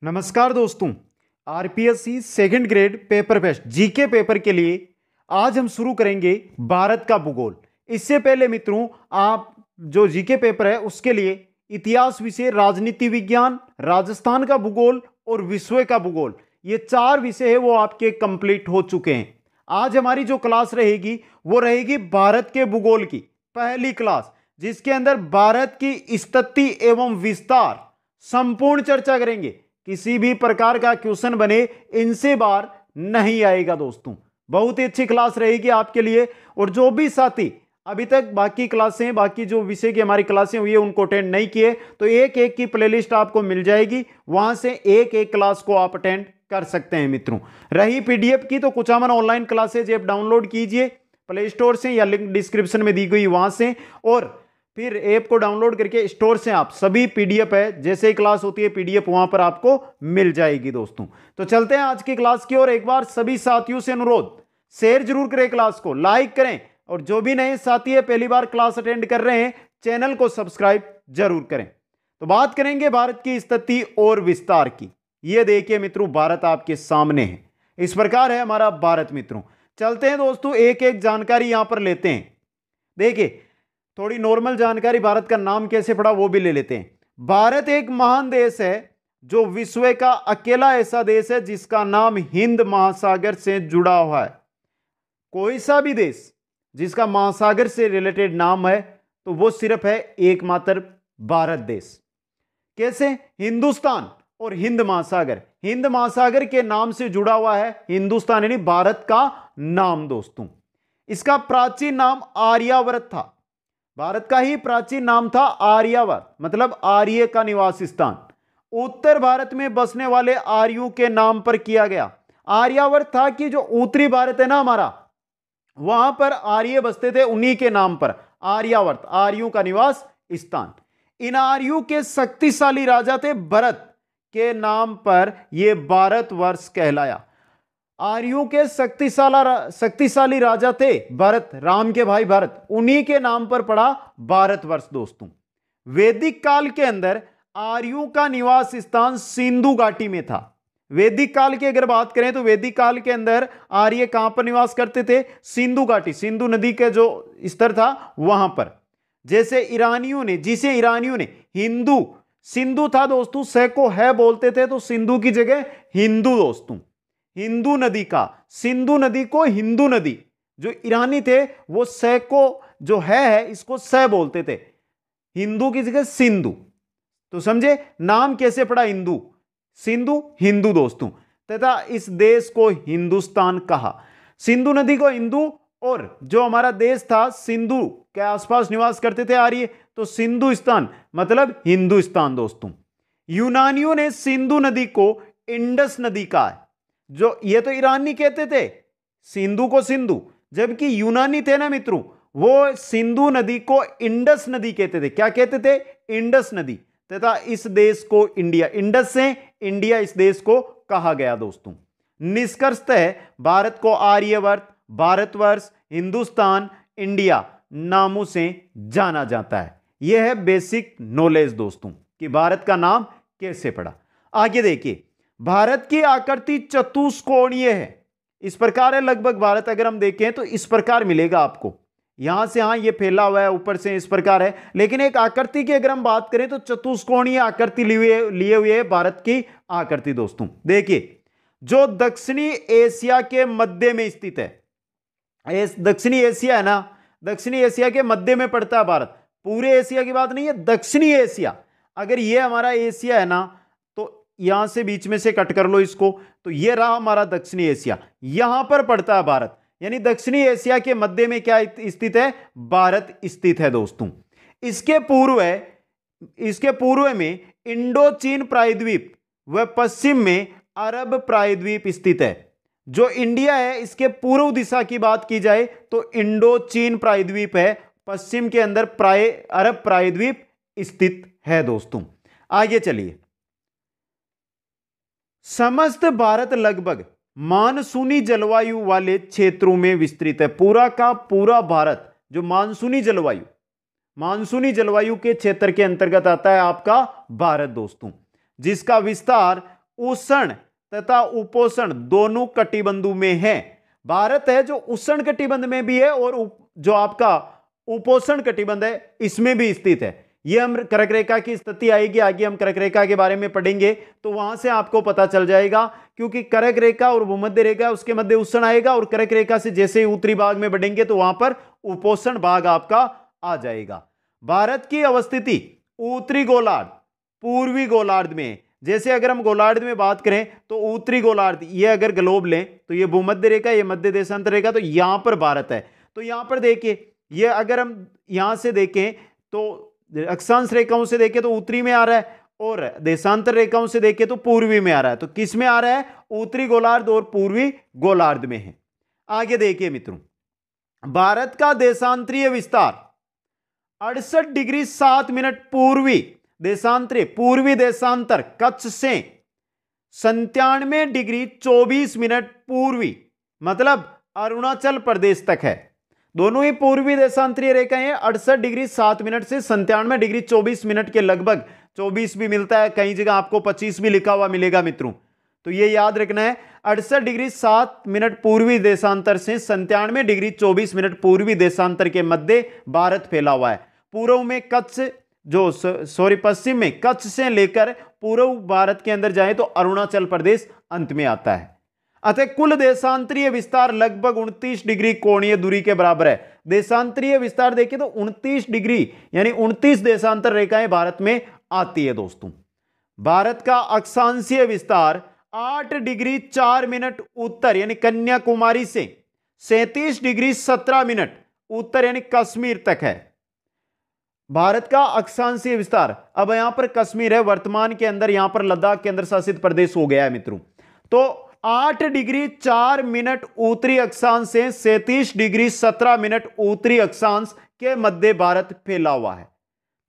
नमस्कार दोस्तों, RPSC second grade paper based GK paper के लिए आज हम शुरू करेंगे भारत का भूगोल। इससे पहले मित्रों, आप जो जीके पेपर है उसके लिए इतिहास विषय, राजनीति विज्ञान, राजस्थान का भूगोल और विश्व का भूगोल, ये 4 विषय है वो आपके कंप्लीट हो चुके हैं। आज हमारी जो क्लास रहेगी वो रहेगी भारत के भूगोल की पहली क्लास, जिसके अंदर भारत की स्थिति एवं विस्तार संपूर्ण चर्चा करेंगे। किसी भी प्रकार का क्वेश्चन बने इनसे बाहर नहीं आएगा दोस्तों। बहुत ही अच्छी क्लास रहेगी आपके लिए। और जो भी साथी अभी तक बाकी क्लासें, बाकी जो विषय की हमारी क्लासें हुई है उनको अटेंड नहीं किए, तो एक एक की प्लेलिस्ट आपको मिल जाएगी, वहां से एक एक क्लास को आप अटेंड कर सकते हैं मित्रों। रही पीडीएफ की, तो Kuchaman online classes app download कीजिए प्ले स्टोर से या लिंक डिस्क्रिप्शन में दी गई वहां से, और फिर ऐप को डाउनलोड करके स्टोर से आप सभी पीडीएफ है, जैसे ही क्लास होती है पीडीएफ वहां पर आपको मिल जाएगी दोस्तों। तो चलते हैं आज की क्लास की ओर। एक बार सभी साथियों से अनुरोध, शेयर जरूर करें, क्लास को लाइक करें, और जो भी नए साथी है पहली बार क्लास अटेंड कर रहे हैं चैनल को सब्सक्राइब जरूर करें। तो बात करेंगे भारत की स्थिति और विस्तार की। यह देखिए मित्रों, भारत आपके सामने है, इस प्रकार है हमारा भारत मित्रों। चलते हैं दोस्तों, एक एक जानकारी यहां पर लेते हैं। देखिए, थोड़ी नॉर्मल जानकारी, भारत का नाम कैसे पड़ा वो भी ले लेते हैं। भारत एक महान देश है जो विश्व का अकेला ऐसा देश है जिसका नाम हिंद महासागर से जुड़ा हुआ है। कोई सा भी देश जिसका महासागर से रिलेटेड नाम है तो वो सिर्फ है एकमात्र भारत देश। कैसे? हिंदुस्तान और हिंद महासागर, हिंद महासागर के नाम से जुड़ा हुआ है हिंदुस्तान, यानी भारत का नाम दोस्तों। इसका प्राचीन नाम आर्यावर्त था। भारत का ही प्राचीन नाम था आर्यावर्त, मतलब आर्य का निवास स्थान। उत्तर भारत में बसने वाले आर्यों के नाम पर किया गया। आर्यावर्त था कि जो उत्तरी भारत है ना हमारा, वहां पर आर्य बसते थे, उन्हीं के नाम पर आर्यावर्त, आर्यों का निवास स्थान। इन आर्यों के शक्तिशाली राजा थे भरत, के नाम पर यह भारतवर्ष कहलाया। आर्यों के शक्तिशाली राजा थे भरत, राम के भाई भरत, उन्हीं के नाम पर पड़ा भारतवर्ष दोस्तों। वैदिक काल के अंदर आर्यों का निवास स्थान सिंधु घाटी में था। वैदिक काल की अगर बात करें तो वैदिक काल के अंदर आर्य कहां पर निवास करते थे? सिंधु घाटी, सिंधु नदी के जो स्तर था वहां पर। जैसे ईरानियों ने, जिसे ईरानियों ने हिंदू, सिंधु था दोस्तों, से को है बोलते थे, तो सिंधु की जगह हिंदू दोस्तों, हिंदू नदी का, सिंधु नदी को हिंदू नदी, जो ईरानी थे वो से को जो है इसको से बोलते थे, हिंदू की जगह सिंधु। तो समझे नाम कैसे पड़ा? हिंदू, सिंधु, हिंदू दोस्तों। तथा इस देश को हिंदुस्तान कहा। सिंधु नदी को हिंदू, और जो हमारा देश था सिंधु के आसपास निवास करते थे आर्य, तो सिंधुस्तान मतलब हिंदुस्तान दोस्तों। यूनानियों ने सिंधु नदी को इंडस नदी कहा है। जो ये तो ईरानी कहते थे सिंधु को सिंधु, जबकि यूनानी थे ना मित्रों, वो सिंधु नदी को इंडस नदी कहते थे। क्या कहते थे? इंडस नदी। तथा इस देश को इंडिया, इंडस से इंडिया इस देश को कहा गया दोस्तों। निष्कर्षतः भारत को आर्यवर्त, भारतवर्ष, हिंदुस्तान, इंडिया नामों से जाना जाता है। यह है बेसिक नॉलेज दोस्तों कि भारत का नाम कैसे पड़ा। आगे देखिए, भारत की आकृति चतुष्कोणीय है। इस प्रकार है लगभग भारत, अगर हम देखें तो इस प्रकार मिलेगा आपको, यहां से यहां ये फैला हुआ है, ऊपर से इस प्रकार है, लेकिन एक आकृति की अगर हम बात करें तो चतुष्कोणीय आकृति लिए हुए है भारत की आकृति दोस्तों। देखिए, जो दक्षिणी एशिया के मध्य में स्थित है, दक्षिणी एशिया है ना, दक्षिणी एशिया के मध्य में पड़ता है भारत। पूरे एशिया की बात नहीं है, दक्षिणी एशिया। अगर ये हमारा एशिया है ना, तो यहां से बीच में से कट कर लो इसको, तो ये रहा हमारा दक्षिणी एशिया, यहां पर पड़ता है भारत। यानी दक्षिणी एशिया के मध्य में क्या स्थित है? भारत स्थित है दोस्तों। इसके पूर्व में इंडो चीन प्रायद्वीप व पश्चिम में अरब प्रायद्वीप स्थित है। जो इंडिया है इसके पूर्व दिशा की बात की जाए तो इंडो चीन प्रायद्वीप है, पश्चिम के अंदर अरब प्रायद्वीप स्थित है दोस्तों। आगे चलिए, समस्त भारत लगभग मानसूनी जलवायु वाले क्षेत्रों में विस्तृत है। पूरा का पूरा भारत जो मानसूनी जलवायु के क्षेत्र के अंतर्गत आता है आपका भारत दोस्तों, जिसका विस्तार उष्ण तथा उपोष्ण दोनों कटिबंधों में है। भारत है जो उष्ण कटिबंध में भी है और जो आपका उपोष्ण कटिबंध है इसमें भी स्थित है। यह हम कर्क रेखा की स्थिति आएगी, आगे हम कर्क रेखा के बारे में पढ़ेंगे तो वहां से आपको पता चल जाएगा, क्योंकि कर्क रेखा और भूमध्य रेखा उसके मध्य उष्ण आएगा और कर्क रेखा से जैसे ही उत्तरी भाग में बढ़ेंगे तो वहां पर उपोष्ण भाग आपका आ जाएगा। भारत की अवस्थिति उत्तरी गोलार्ध पूर्वी गोलार्ध में। जैसे अगर हम गोलार्ध में बात करें तो उत्तरी गोलार्ध, ये अगर ग्लोब लें तो ये भूमध्य रेखा, ये मध्य देशांतर रेखा, तो यहां पर भारत है। तो यहां पर देखिए, ये अगर हम यहां से देखें तो अक्षांश रेखाओं से देखें तो उत्तरी में आ रहा है और देशांतर रेखाओं से देखें तो पूर्वी में आ रहा है। तो किस में आ रहा है? उत्तरी गोलार्ध और पूर्वी गोलार्ध में है। आगे देखिए मित्रों, भारत का देशांतरीय विस्तार 68 डिग्री 7 मिनट पूर्वी देशांतरीय पूर्वी देशांतर कच्छ से 97 डिग्री 24 मिनट पूर्वी मतलब अरुणाचल प्रदेश तक है। दोनों ही पूर्वी देशांतरीय रेखाएं हैं। 68 डिग्री 7 मिनट से 97 डिग्री 24 मिनट के लगभग, 24 भी मिलता है, कई जगह आपको 25 भी लिखा हुआ मिलेगा मित्रों, तो ये याद रखना है। 68 डिग्री 7 मिनट पूर्वी देशांतर से 97 डिग्री 24 मिनट पूर्वी देशांतर के मध्य भारत फैला हुआ है। पूर्व में कच्छ पश्चिम में कच्छ से लेकर पूर्व भारत के अंदर जाए तो अरुणाचल प्रदेश अंत में आता है। अतः कुल देशांतरीय विस्तार लगभग 29 डिग्री कोणीय दूरी के बराबर है। देशांतरीय विस्तार देखिए तो 29 डिग्री यानी 29 देशांतर रेखाएं भारत में आती है दोस्तों। भारत का अक्षांशीय विस्तार 8 डिग्री 4 मिनट उत्तर यानी कन्याकुमारी से 37 डिग्री 17 मिनट उत्तर यानी कश्मीर तक है। भारत का अक्षांशीय विस्तार, अब यहां पर कश्मीर है वर्तमान के अंदर, यहां पर लद्दाख केंद्र शासित प्रदेश हो गया है मित्रों। तो 8 डिग्री 4 मिनट उत्तरी अक्षांश से 37 डिग्री 17 मिनट उत्तरी अक्षांश के मध्य भारत फैला हुआ है।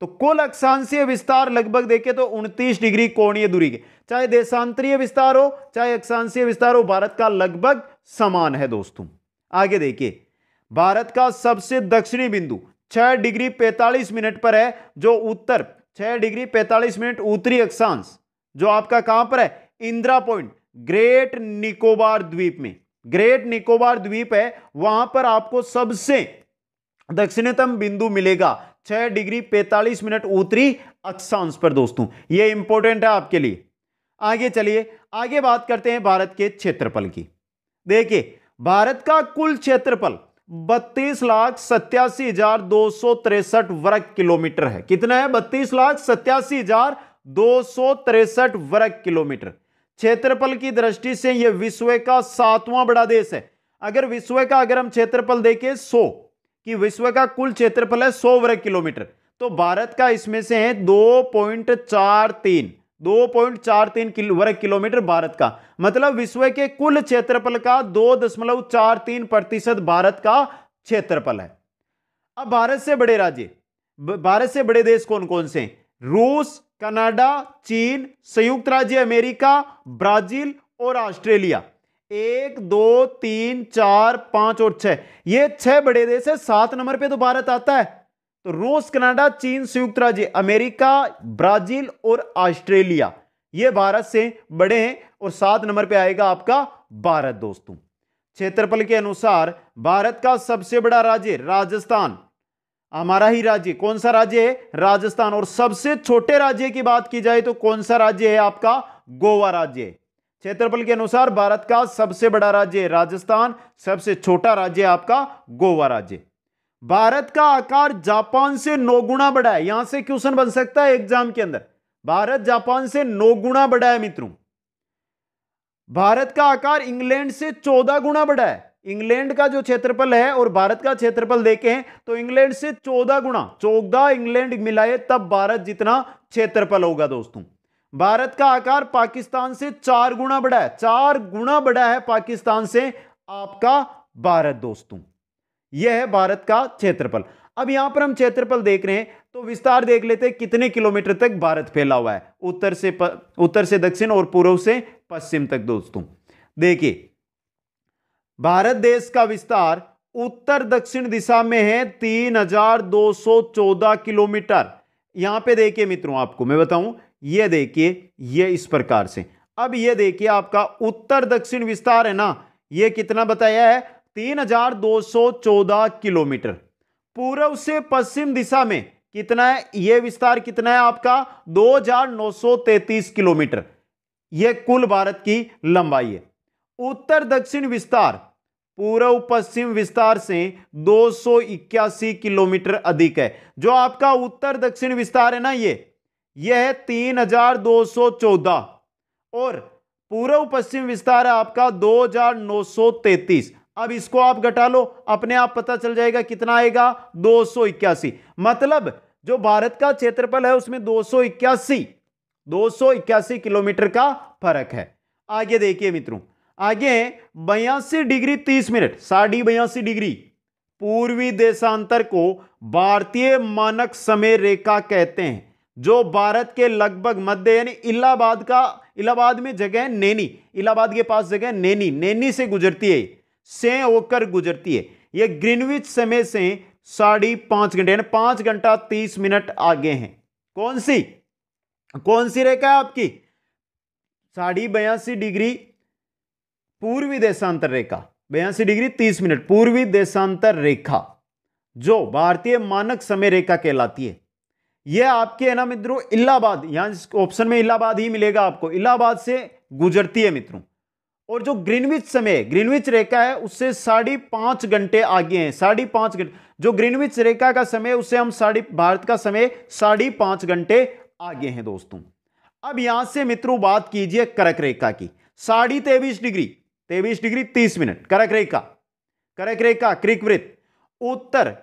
तो कुल अक्षांशीय विस्तार लगभग देखें तो 29 डिग्री कोणीय दूरी के, चाहे देशांतरीय विस्तार हो चाहे अक्षांशीय विस्तार हो, भारत का लगभग समान है दोस्तों। आगे देखिए, भारत का सबसे दक्षिणी बिंदु 6 डिग्री 45 मिनट पर है, जो उत्तर 6 डिग्री 45 मिनट उत्तरी अक्षांश जो आपका कहां पर है? इंदिरा पॉइंट ग्रेट निकोबार द्वीप में। ग्रेट निकोबार द्वीप है, वहां पर आपको सबसे दक्षिणतम बिंदु मिलेगा 6 डिग्री 45 मिनट उत्तरी अक्षांश पर दोस्तों। यह इंपॉर्टेंट है आपके लिए। आगे चलिए, आगे बात करते हैं भारत के क्षेत्रफल की। देखिए, भारत का कुल क्षेत्रफल 32,87,263 वर्ग किलोमीटर है। कितना है? 32,87,263 वर्ग किलोमीटर। क्षेत्रफल की दृष्टि से यह विश्व का 7वां बड़ा देश है। अगर विश्व का अगर हम क्षेत्रफल देखें 100 कि विश्व का कुल क्षेत्रफल है 100 वर्ग किलोमीटर, तो भारत का इसमें से है 2.43 वर्ग किलोमीटर भारत का, मतलब विश्व के कुल क्षेत्रफल का 2.43% भारत का क्षेत्रफल है। अब भारत से बड़े राज्य, भारत से बड़े देश कौन कौन से? रूस, कनाडा, चीन, संयुक्त राज्य अमेरिका, ब्राजील और ऑस्ट्रेलिया। 1 2 3 4 5 और 6, ये 6 बड़े देश है। 7 नंबर पे तो भारत आता है। तो रूस, कनाडा, चीन, संयुक्त राज्य अमेरिका, ब्राजील और ऑस्ट्रेलिया, ये भारत से बड़े हैं और 7 नंबर पे आएगा आपका भारत दोस्तों। क्षेत्रफल के अनुसार भारत का सबसे बड़ा राज्य राजस्थान, हमारा ही राज्य। कौन सा राज्य है? राजस्थान। और सबसे छोटे राज्य की बात की जाए तो कौन सा राज्य है आपका? गोवा राज्य। क्षेत्रफल के अनुसार भारत का सबसे बड़ा राज्य राजस्थान, सबसे छोटा राज्य आपका गोवा राज्य। भारत का आकार जापान से 9 गुना बड़ा है। यहां से क्वेश्चन बन सकता है एग्जाम के अंदर। भारत जापान से 9 गुना बड़ा है मित्रों। भारत का आकार इंग्लैंड से 14 गुना बड़ा है। इंग्लैंड का जो क्षेत्रफल है और भारत का क्षेत्रफल देखें तो इंग्लैंड से 14 गुना, 14 इंग्लैंड मिलाए तब भारत जितना क्षेत्रफल होगा दोस्तों। भारत का आकार पाकिस्तान से 4 गुना बड़ा है। 4 गुना बड़ा है पाकिस्तान से आपका भारत दोस्तों। यह है भारत का क्षेत्रफल। अब यहां पर हम क्षेत्रफल देख रहे हैं तो विस्तार देख लेते हैं कितने किलोमीटर तक भारत फैला हुआ है, उत्तर से दक्षिण और पूर्व से पश्चिम तक दोस्तों। देखिए, भारत देश का विस्तार उत्तर दक्षिण दिशा में है 3,214 किलोमीटर। यहां पे देखिए मित्रों, आपको मैं बताऊं, ये देखिए, ये इस प्रकार से अब ये देखिए आपका उत्तर दक्षिण विस्तार है ना, ये कितना बताया है, 3214 किलोमीटर। पूर्व से पश्चिम दिशा में कितना है, ये विस्तार कितना है आपका, 2933 किलोमीटर। यह कुल भारत की लंबाई है। उत्तर दक्षिण विस्तार पूर्व पश्चिम विस्तार से 281 किलोमीटर अधिक है। जो आपका उत्तर दक्षिण विस्तार है ना, यह है 3214 और पूर्व पश्चिम विस्तार है आपका 2933। अब इसको आप घटा लो, अपने आप पता चल जाएगा कितना आएगा, 281। मतलब जो भारत का क्षेत्रफल है उसमें 281 किलोमीटर का फर्क है। आगे देखिए मित्रों, आगे 82 डिग्री 30 मिनट, 82.5 डिग्री पूर्वी देशांतर को भारतीय मानक समय रेखा कहते हैं, जो भारत के लगभग मध्य यानी इलाहाबाद में जगह है नैनी, इलाहाबाद के पास जगह नैनी से गुजरती है, से होकर गुजरती है। यह ग्रीनविच समय से 5.5 घंटे यानी 5 घंटा 30 मिनट आगे है। कौन सी रेखा है आपकी, 82.5 डिग्री पूर्वी देशांतर रेखा, 82 डिग्री 30 मिनट पूर्वी देशांतर रेखा, जो भारतीय मानक समय रेखा कहलाती है। यह आपके है ना मित्रों, इलाहाबाद, यहां ऑप्शन में इलाहाबाद ही मिलेगा आपको, इलाहाबाद से गुजरती है मित्रों। और जो ग्रीनविच रेखा है उससे 5.5 घंटे आगे है, 5.5 घंटे। जो ग्रीनविच रेखा का समय उससे हम भारत का समय 5.5 घंटे आगे हैं दोस्तों। अब यहां से मित्रों बात कीजिए कर्क रेखा की, 23.5 डिग्री 30 मिनट कर्क रेखा क्रिक वृत्त, उत्तर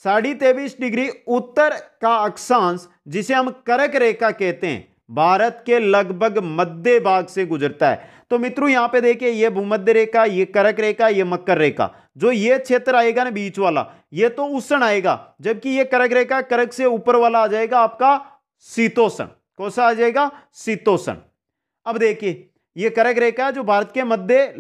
23.5 डिग्री उत्तर का अक्षांश जिसे हम कर्क रेखा कहते हैं, भारत के लगभग मध्य भाग से गुजरता है। तो मित्रों यहां पे देखिए, ये भूमध्य रेखा, ये कर्क रेखा, ये मकर रेखा, जो ये क्षेत्र आएगा ना बीच वाला, ये तो उष्ण आएगा, जबकि ये कर्क रेखा, कर्क से ऊपर वाला आ जाएगा आपका शीतोष्ण। कौन सा आ जाएगा, शीतोष्ण। अब देखिए ये कर्क रेखा जो भारत के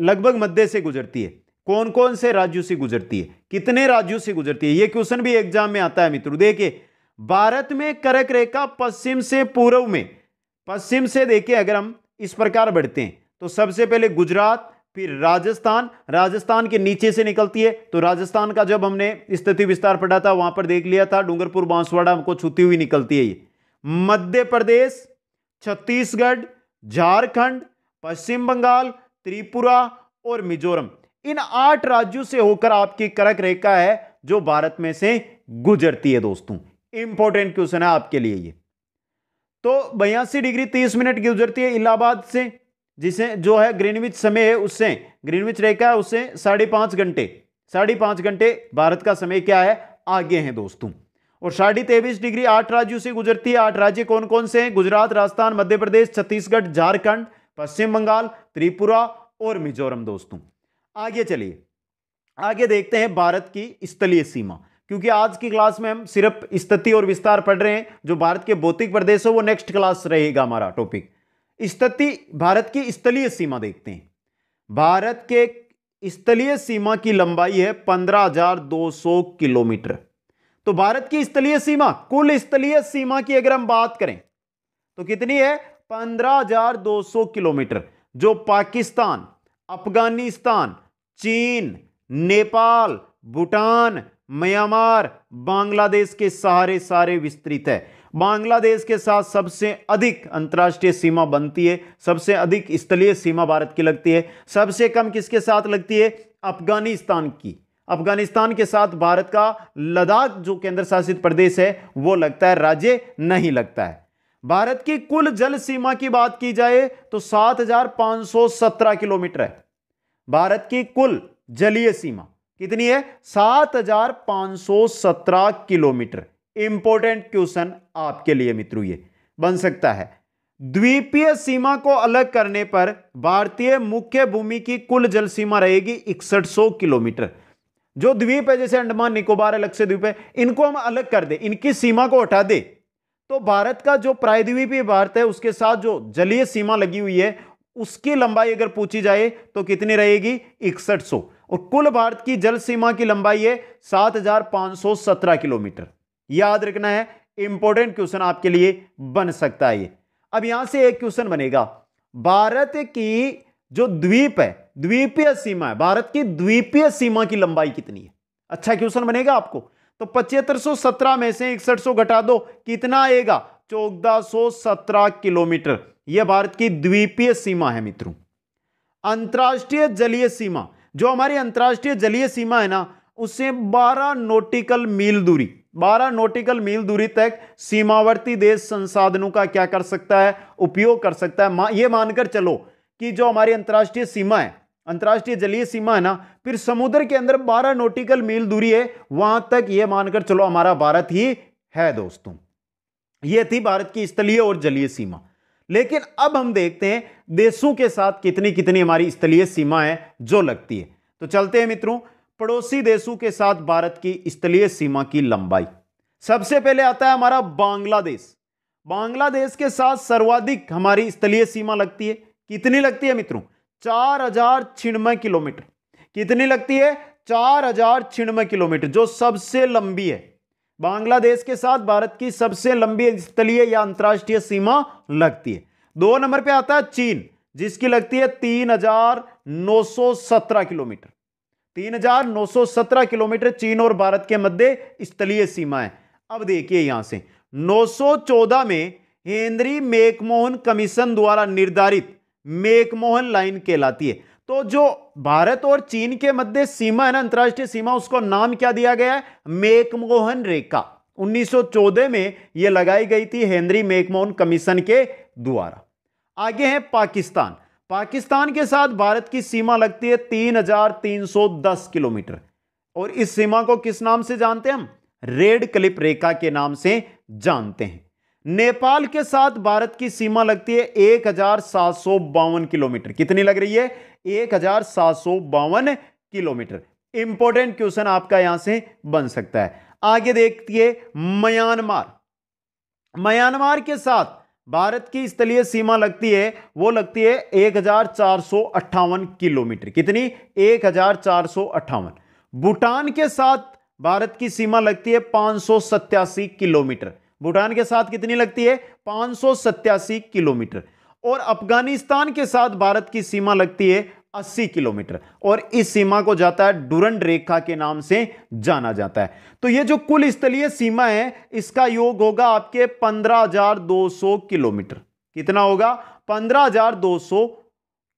लगभग मध्य से गुजरती है, कौन कौन से राज्यों से गुजरती है, कितने राज्यों से गुजरती है, यह क्वेश्चन भी एग्जाम में आता है मित्रों। देखिए भारत में कर्क रेखा पश्चिम से पूर्व में, पश्चिम से देखिए अगर हम इस प्रकार बढ़ते हैं तो सबसे पहले गुजरात, फिर राजस्थान के नीचे से निकलती है। तो राजस्थान का जब हमने स्थिति विस्तार पढ़ा था वहां पर देख लिया था, डूंगरपुर बांसवाड़ा हमको छूती हुई निकलती है ये। मध्य प्रदेश, छत्तीसगढ़, झारखंड, पश्चिम बंगाल, त्रिपुरा और मिजोरम, इन 8 राज्यों से होकर आपकी कर्क रेखा है जो भारत में से गुजरती है दोस्तों। इंपॉर्टेंट क्वेश्चन है आपके लिए ये। तो 82 डिग्री 30 मिनट की गुजरती है इलाहाबाद से, जिसे जो है ग्रीनविच समय है उससे, ग्रीनविच रेखा है उससे 5.5 घंटे भारत का समय क्या है, आगे है दोस्तों। और 23.5 डिग्री 8 राज्यों से गुजरती है। 8 राज्य कौन कौन से हैं, गुजरात, राजस्थान, मध्य प्रदेश, छत्तीसगढ़, झारखंड, पश्चिम बंगाल, त्रिपुरा और मिजोरम दोस्तों। आगे चलिए, आगे देखते हैं भारत की स्थलीय सीमा, क्योंकि आज की क्लास में हम सिर्फ स्थिति और विस्तार पढ़ रहे हैं, जो भारत के भौतिक प्रदेश हो वो नेक्स्ट क्लास रहेगा हमारा टॉपिक। भारत की स्थलीय सीमा देखते हैं। भारत के स्थलीय सीमा की लंबाई है 15,200 किलोमीटर। तो भारत की स्थलीय सीमा, कुल स्थलीय सीमा की अगर हम बात करें तो कितनी है, 15,200 किलोमीटर, जो पाकिस्तान, अफगानिस्तान, चीन, नेपाल, भूटान, म्यांमार, बांग्लादेश के सारे विस्तृत है। बांग्लादेश के साथ सबसे अधिक अंतर्राष्ट्रीय सीमा बनती है, सबसे अधिक स्थलीय सीमा भारत की लगती है। सबसे कम किसके साथ लगती है, अफगानिस्तान की। अफगानिस्तान के साथ भारत का लद्दाख जो केंद्र शासित प्रदेश है वो लगता है, राज्य नहीं लगता है। भारत की कुल जल सीमा की बात की जाए तो 7,517 किलोमीटर है। भारत की कुल जलीय सीमा कितनी है, 7,517 किलोमीटर। इंपॉर्टेंट क्वेश्चन आपके लिए मित्रों ये बन सकता है। द्वीपीय सीमा को अलग करने पर भारतीय मुख्य भूमि की कुल जल सीमा रहेगी 6100 किलोमीटर। जो द्वीप है जैसे अंडमान निकोबार है, लक्षद्वीप है, इनको हम अलग कर दे, इनकी सीमा को हटा दे, तो भारत का जो प्रायद्वीपीय भारत है उसके साथ जो जलीय सीमा लगी हुई है उसकी लंबाई अगर पूछी जाए तो कितनी रहेगी, 6100। और कुल भारत की जल सीमा की लंबाई है 7,517 किलोमीटर। याद रखना है, इंपॉर्टेंट क्वेश्चन आपके लिए बन सकता है ये। अब यहां से एक क्वेश्चन बनेगा, भारत की जो द्वीप है, द्वीपीय सीमा है, भारत की द्वीपीय सीमा की लंबाई कितनी है? अच्छा क्वेश्चन बनेगा आपको। तो 7517 में से 6100 घटा दो, कितना आएगा? 1417 किलोमीटर। यह भारत की द्वीपीय सीमा है मित्रों। अंतरराष्ट्रीय जलीय सीमा, जो हमारी अंतरराष्ट्रीय जलीय सीमा है ना, उससे 12 नॉटिकल मील दूरी, 12 नॉटिकल मील दूरी तक सीमावर्ती देश संसाधनों का क्या कर सकता है? उपयोग कर सकता है। यह मानकर चलो कि जो हमारी अंतरराष्ट्रीय सीमा है, अंतरराष्ट्रीय जलीय सीमा है ना, फिर समुद्र के अंदर 12 नॉटिकल मील दूरी है, वहां तक यह मानकर चलो हमारा भारत ही है दोस्तों। यह थी भारत की स्थलीय और जलीय सीमा। लेकिन अब हम देखते हैं देशों के साथ कितनी कितनी हमारी स्थलीय सीमा है जो लगती है। तो चलते हैं मित्रों, पड़ोसी देशों के साथ भारत की स्थलीय सीमा की लंबाई। सबसे पहले आता है हमारा बांग्लादेश। बांग्लादेश के साथ सर्वाधिक हमारी स्थलीय सीमा लगती है। कितनी लगती है मित्रों? 4096 किलोमीटर। कितनी लगती है? 4096 किलोमीटर, जो सबसे लंबी है। बांग्लादेश के साथ भारत की सबसे लंबी स्थलीय या अंतरराष्ट्रीय सीमा लगती है। 2 नंबर पे आता है चीन, जिसकी लगती है 3917 किलोमीटर। 3917 किलोमीटर चीन और भारत के मध्य स्थलीय सीमा है। अब देखिए यहां से 914 में हेनरी मैकमोहन कमीशन द्वारा निर्धारित मैकमोहन लाइन कहलाती है। तो जो भारत और चीन के मध्य सीमा है ना, अंतरराष्ट्रीय सीमा, उसको नाम क्या दिया गया है? मैकमोहन रेखा। 1914 में यह लगाई गई थी हेनरी मैकमोहन कमीशन के द्वारा। आगे है पाकिस्तान। पाकिस्तान के साथ भारत की सीमा लगती है 3310 किलोमीटर, और इस सीमा को किस नाम से जानते हैं हम? रेड क्लिफ रेखा के नाम से जानते हैं। नेपाल के साथ भारत की सीमा लगती है 1752 किलोमीटर। कितनी लग रही है? 1752 किलोमीटर। इंपॉर्टेंट क्वेश्चन आपका यहां से बन सकता है। आगे देखिए म्यांमार। म्यांमार के साथ भारत की स्थलीय सीमा लगती है, वो लगती है 1458 किलोमीटर। कितनी? 1458। भूटान के साथ भारत की सीमा लगती है 587 किलोमीटर। भूटान के साथ कितनी लगती है? 587 किलोमीटर। और अफगानिस्तान के साथ भारत की सीमा लगती है 80 किलोमीटर, और इस सीमा को जाता है डुरंड रेखा के नाम से जाना जाता है। तो ये जो कुल स्थलीय सीमा है, इसका योग होगा आपके 15,200 किलोमीटर। कितना होगा? 15,200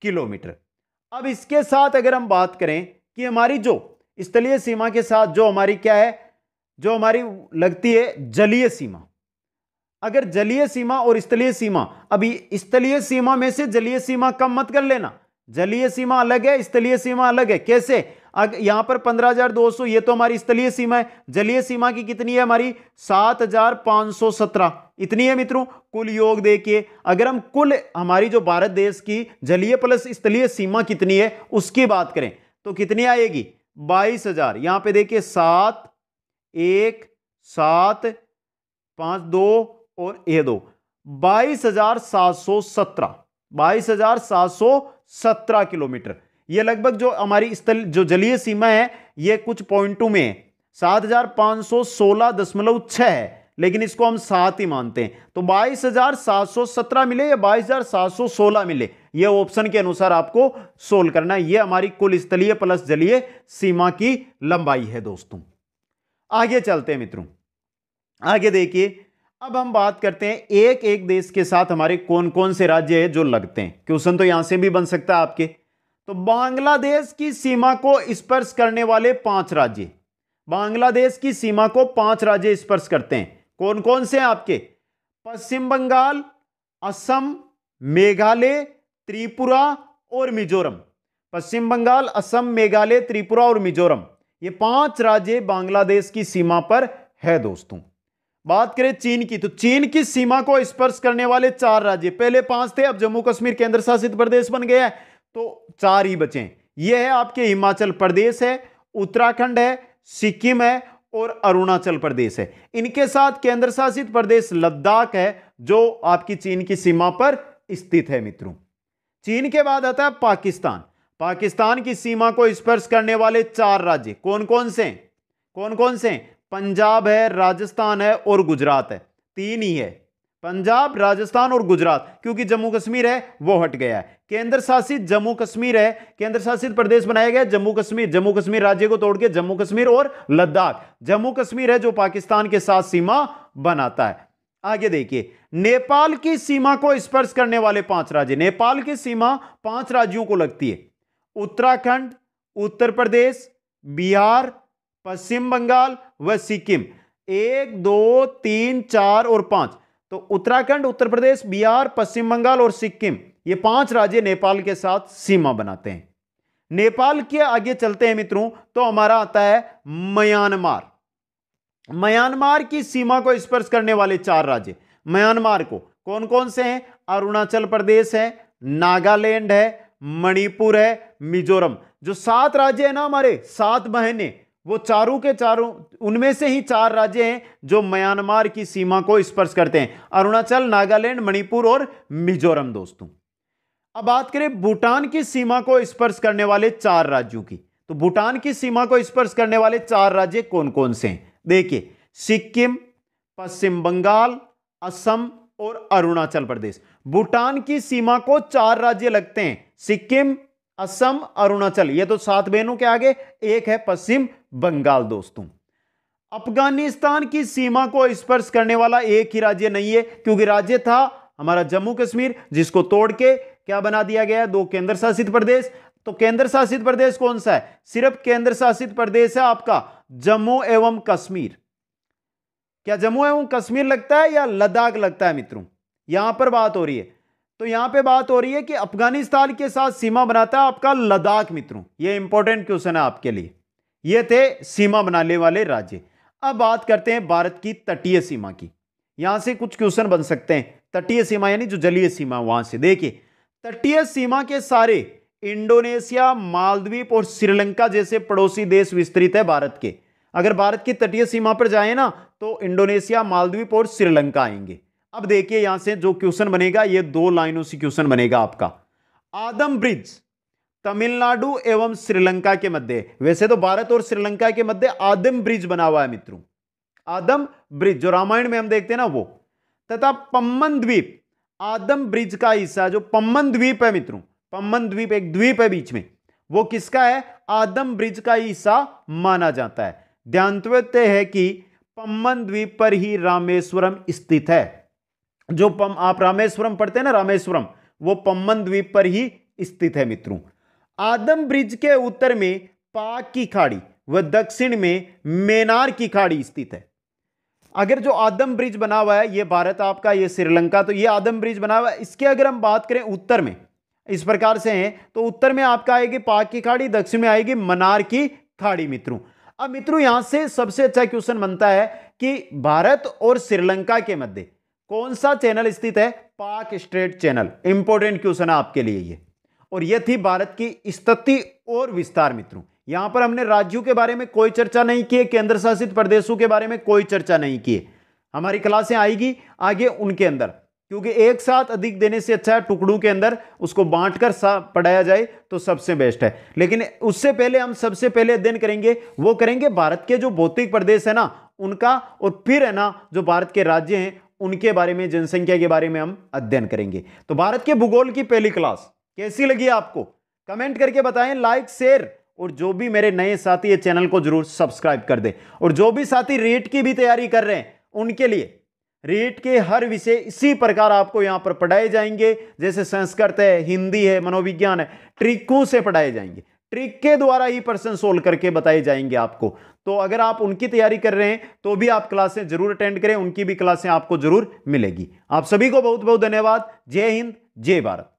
किलोमीटर। अब इसके साथ अगर हम बात करें कि हमारी जो स्थलीय सीमा के साथ जो हमारी क्या है, जो हमारी लगती है जलीय सीमा। अगर जलीय सीमा और स्थलीय सीमा, अभी स्थलीय सीमा में से जलीय सीमा कम मत कर लेना। जलीय सीमा अलग है, स्थलीय सीमा अलग है। कैसे? अगर यहां पर 15,200, ये तो हमारी स्थलीय सीमा है। जलीय सीमा की कितनी है हमारी? 7,517। इतनी है मित्रों। कुल योग देखिए, अगर हम कुल हमारी जो भारत देश की जलीय प्लस स्थलीय सीमा कितनी है उसकी बात करें तो कितनी आएगी? 22,000। यहां पे देखिए 7, 1, 7, 5, 2 और ये 2, 22,717। 22,717 किलोमीटर। ये लगभग जो हमारी स्थल जो जलीय सीमा है, ये कुछ पॉइंटों में 7,516.6 है, लेकिन इसको हम 7 ही मानते हैं। तो 22,717 मिले या 22,716 मिले, ये ऑप्शन के अनुसार आपको सोल्व करना है। ये हमारी कुल स्थलीय प्लस जलीय सीमा की लंबाई है दोस्तों। आगे चलते हैं मित्रों। आगे देखिए, अब हम बात करते हैं एक एक देश के साथ हमारे कौन कौन से राज्य हैं जो लगते हैं। क्वेश्चन तो यहां से भी बन सकता है आपके। तो बांग्लादेश की सीमा को स्पर्श करने वाले 5 राज्य, बांग्लादेश की सीमा को 5 राज्य स्पर्श करते हैं। कौन कौन से हैं आपके? पश्चिम बंगाल, असम, मेघालय, त्रिपुरा और मिजोरम। पश्चिम बंगाल, असम, मेघालय, त्रिपुरा और मिजोरम, ये 5 राज्य बांग्लादेश की सीमा पर है दोस्तों। बात करें चीन की, तो चीन की सीमा को स्पर्श करने वाले 4 राज्य, पहले 5 थे, अब जम्मू कश्मीर केंद्र शासित प्रदेश बन गया है, तो 4 ही बचे। ये है आपके हिमाचल प्रदेश है, उत्तराखंड है, सिक्किम है और अरुणाचल प्रदेश है। इनके साथ केंद्र शासित प्रदेश लद्दाख है, जो आपकी चीन की सीमा पर स्थित है मित्रों। चीन के बाद आता है पाकिस्तान। पाकिस्तान की सीमा को स्पर्श करने वाले 4 राज्य कौन कौन से? कौन कौन से? पंजाब है, राजस्थान है और गुजरात है। 3 ही है, पंजाब, राजस्थान और गुजरात, क्योंकि जम्मू कश्मीर है वो हट गया है। केंद्र शासित जम्मू कश्मीर है, केंद्र शासित प्रदेश बनाया गया जम्मू कश्मीर, जम्मू कश्मीर राज्य को तोड़ के जम्मू कश्मीर और लद्दाख। जम्मू कश्मीर है जो पाकिस्तान के साथ सीमा बनाता है। आगे देखिए, नेपाल की सीमा को स्पर्श करने वाले 5 राज्य। नेपाल की सीमा 5 राज्यों को लगती है, उत्तराखंड, उत्तर प्रदेश, बिहार, पश्चिम बंगाल व सिक्किम। 1 2 3 4 और 5, तो उत्तराखंड, उत्तर प्रदेश, बिहार, पश्चिम बंगाल और सिक्किम, ये 5 राज्य नेपाल के साथ सीमा बनाते हैं। नेपाल के आगे चलते हैं मित्रों, तो हमारा आता है म्यांमार। म्यांमार की सीमा को स्पर्श करने वाले 4 राज्य म्यांमार को कौन कौन से हैं? अरुणाचल प्रदेश है, नागालैंड है, मणिपुर है, मिजोरम। जो 7 राज्य है ना हमारे, 7 बहनें, वो चारों के चारों, उनमें से ही 4 राज्य हैं जो म्यांमार की सीमा को स्पर्श करते हैं, अरुणाचल, नागालैंड, मणिपुर और मिजोरम। दोस्तों अब बात करें भूटान की सीमा को स्पर्श करने वाले 4 राज्यों की, तो भूटान की सीमा को स्पर्श करने वाले 4 राज्य कौन कौन से हैं? देखिए, सिक्किम, पश्चिम बंगाल, असम और अरुणाचल प्रदेश। भूटान की सीमा को 4 राज्य लगते हैं, सिक्किम, असम, अरुणाचल, ये तो 7 बहनों के आगे एक है पश्चिम बंगाल। दोस्तों अफगानिस्तान की सीमा को स्पर्श करने वाला एक ही राज्य नहीं है, क्योंकि राज्य था हमारा जम्मू कश्मीर, जिसको तोड़ के क्या बना दिया गया है? 2 केंद्र शासित प्रदेश। तो केंद्र शासित प्रदेश कौन सा है? सिर्फ केंद्र शासित प्रदेश है आपका जम्मू एवं कश्मीर। क्या जम्मू एवं कश्मीर लगता है या लद्दाख लगता है मित्रों? यहां पर बात हो रही है, तो यहां पे बात हो रही है कि अफगानिस्तान के साथ सीमा बनाता है आपका लद्दाख। मित्रों ये इंपॉर्टेंट क्वेश्चन है आपके लिए। ये थे सीमा बनाने वाले राज्य। अब बात करते हैं भारत की तटीय सीमा की। यहां से कुछ क्वेश्चन बन सकते हैं। तटीय सीमा यानी जो जलीय सीमा, वहां से देखिए, तटीय सीमा के सारे इंडोनेशिया, मालदीव और श्रीलंका जैसे पड़ोसी देश विस्तृत है भारत के। अगर भारत की तटीय सीमा पर जाए ना, तो इंडोनेशिया, मालदीव और श्रीलंका आएंगे। अब देखिए यहां से जो क्वेश्चन बनेगा, ये 2 लाइनों से क्वेश्चन बनेगा आपका। आदम ब्रिज तमिलनाडु एवं श्रीलंका के मध्य, वैसे तो भारत और श्रीलंका के मध्य आदम ब्रिज बना हुआ है मित्रों, आदम ब्रिज जो रामायण में हम देखते हैं ना वो। तथा पम्बन द्वीप आदम ब्रिज का हिस्सा, जो पम्बन द्वीप है मित्रों, पम्बन द्वीप एक द्वीप है बीच में, वो किसका है? आदम ब्रिज का हिस्सा माना जाता है। ध्यान है कि पम्बन द्वीप पर ही रामेश्वरम स्थित है। जो आप रामेश्वरम पढ़ते हैं ना, रामेश्वरम, वो पम्बन द्वीप पर ही स्थित है मित्रों। आदम ब्रिज के उत्तर में पाक की खाड़ी व दक्षिण में मेनार की खाड़ी स्थित है। अगर जो आदम ब्रिज बना हुआ है, ये भारत आपका, ये श्रीलंका, तो ये आदम ब्रिज बना हुआ है। इसके अगर हम बात करें उत्तर में, इस प्रकार से हैं, तो उत्तर में आपका आएगी पाक की खाड़ी, दक्षिण में आएगी मनार की खाड़ी मित्रों। अब मित्रों यहां से सबसे अच्छा क्वेश्चन बनता है कि भारत और श्रीलंका के मध्य कौन सा चैनल स्थित है? पाक स्ट्रेट चैनल। इंपॉर्टेंट क्वेश्चन है आपके लिए ये। और यह थी भारत की स्थिति और विस्तार मित्रों। यहां पर हमने राज्यों के बारे में कोई चर्चा नहीं की है, केंद्र शासित प्रदेशों के बारे में कोई चर्चा नहीं की है। हमारी क्लासें आएगी आगे उनके अंदर, क्योंकि एक साथ अधिक देने से अच्छा है टुकड़ों के अंदर उसको बांटकर पढ़ाया जाए तो सबसे बेस्ट है। लेकिन उससे पहले हम सबसे पहले अध्ययन करेंगे, वो करेंगे भारत के जो भौतिक प्रदेश है ना उनका, और फिर है ना जो भारत के राज्य हैं उनके बारे में, जनसंख्या के बारे में हम अध्ययन करेंगे। तो भारत के भूगोल की पहली क्लास कैसी लगी आपको? कमेंट करके बताएं, लाइक, शेयर, और जो भी मेरे नए साथी ये चैनल को जरूर सब्सक्राइब कर दें। और जो भी साथी रीट की भी तैयारी कर रहे हैं उनके लिए रीट के हर विषय इसी प्रकार आपको यहां पर पढ़ाए जाएंगे, जैसे संस्कृत है, हिंदी है, मनोविज्ञान है, ट्रिकों से पढ़ाए जाएंगे। ट्रिक के द्वारा ही प्रश्न सोल्व करके बताए जाएंगे आपको। तो अगर आप उनकी तैयारी कर रहे हैं तो भी आप क्लासें जरूर अटेंड करें, उनकी भी क्लासें आपको जरूर मिलेगी। आप सभी को बहुत बहुत धन्यवाद। जय हिंद, जय भारत।